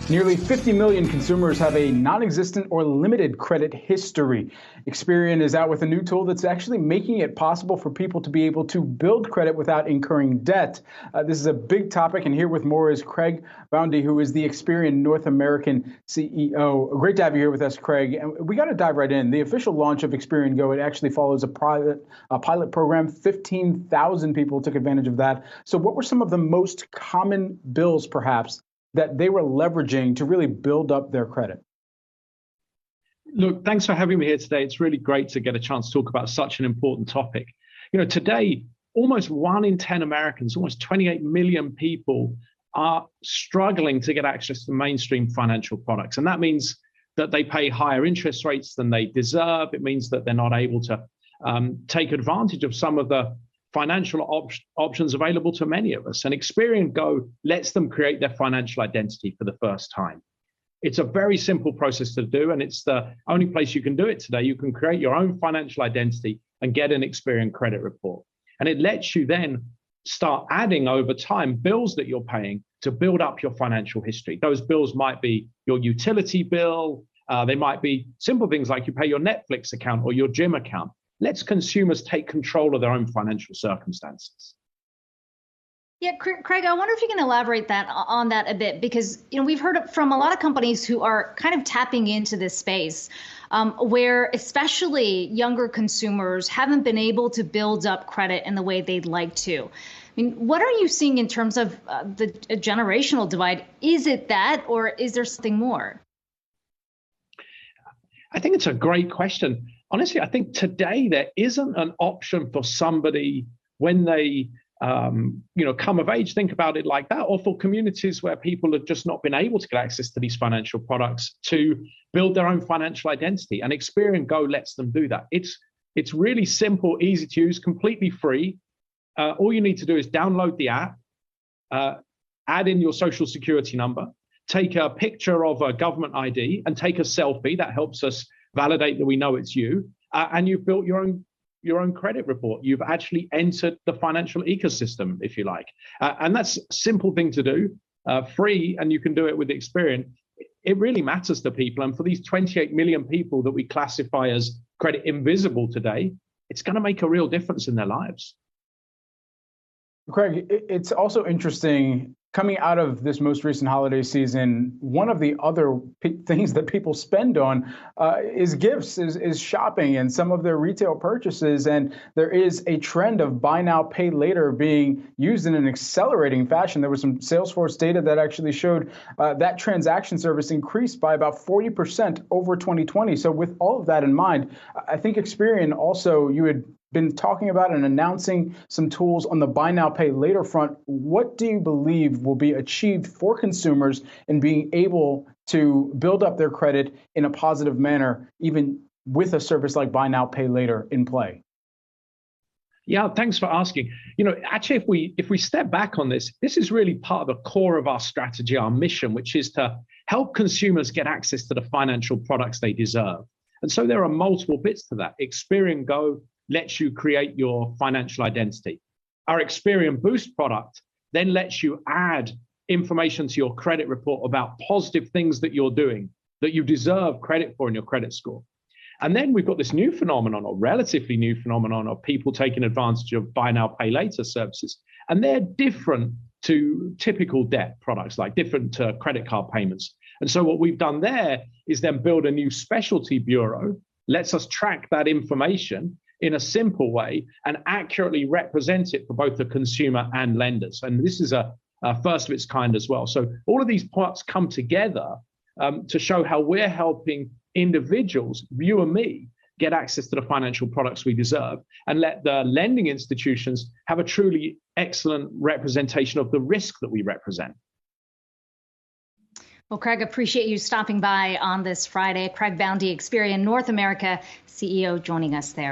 Nearly 50 million consumers have a non-existent or limited credit history. Experian is out with a new tool that's actually making it possible for people to be able to build credit without incurring debt. This is a big topic, and here with more is Craig Boundy, who is the Experian North American CEO. Great to have you here with us, Craig. And we got to dive right in. The official launch of Experian Go, it actually follows a pilot program. 15,000 people took advantage of that. So what were some of the most common bills, perhaps, that they were leveraging to really build up their credit? Look, thanks for having me here today. It's really great to get a chance to talk about such an important topic. Today, almost 1 in 10 Americans, almost 28 million people are struggling to get access to mainstream financial products. And that means that they pay higher interest rates than they deserve. It means that they're not able to take advantage of some of the financial options available to many of us. And Experian Go lets them create their financial identity for the first time. It's a very simple process to do, and it's the only place you can do it today. You can create your own financial identity and get an Experian credit report. And it lets you then start adding over time bills that you're paying to build up your financial history. Those bills might be your utility bill. They might be simple things like you pay your Netflix account or your gym account. Lets consumers take control of their own financial circumstances. Yeah, Craig, I wonder if you can elaborate on that a bit, because we've heard from a lot of companies who are kind of tapping into this space, where especially younger consumers haven't been able to build up credit in the way they'd like to. I mean, what are you seeing in terms of the generational divide? Is it that, or is there something more? I think it's a great question. Honestly, I think today there isn't an option for somebody when they come of age, think about it like that, or for communities where people have just not been able to get access to these financial products to build their own financial identity. And Experian Go lets them do that. It's really simple, easy to use, completely free. All you need to do is download the app, add in your social security number, take a picture of a government ID and take a selfie. That helps us validate that we know it's you, and you've built your own credit report. You've actually entered the financial ecosystem, if you like. And that's a simple thing to do, free, and you can do it with Experian. It really matters to people. And for these 28 million people that we classify as credit invisible today, it's going to make a real difference in their lives. Craig, it's also interesting, coming out of this most recent holiday season, one of the other things that people spend on is gifts, is shopping and some of their retail purchases. And there is a trend of buy now, pay later being used in an accelerating fashion. There was some Salesforce data that actually showed that transaction service increased by about 40% over 2020. So with all of that in mind, I think Experian also, you had been talking about and announcing some tools on the buy now, pay later front. What do you believe will be achieved for consumers in being able to build up their credit in a positive manner, even with a service like buy now, pay later in play? Yeah, thanks for asking. Actually, if we step back on this, this is really part of the core of our strategy, our mission, which is to help consumers get access to the financial products they deserve. And so there are multiple bits to that. Experian Go lets you create your financial identity. Our Experian Boost product then lets you add information to your credit report about positive things that you're doing, that you deserve credit for in your credit score. And then we've got this new phenomenon, or relatively new phenomenon, of people taking advantage of buy now, pay later services. And they're different to typical debt products, like different to credit card payments. And so what we've done there is then build a new specialty bureau, lets us track that information in a simple way and accurately represent it for both the consumer and lenders. And this is a first of its kind as well. So all of these parts come together to show how we're helping individuals, you and me, get access to the financial products we deserve, and let the lending institutions have a truly excellent representation of the risk that we represent. Well, Craig, appreciate you stopping by on this Friday. Craig Boundy, Experian North America CEO, joining us there.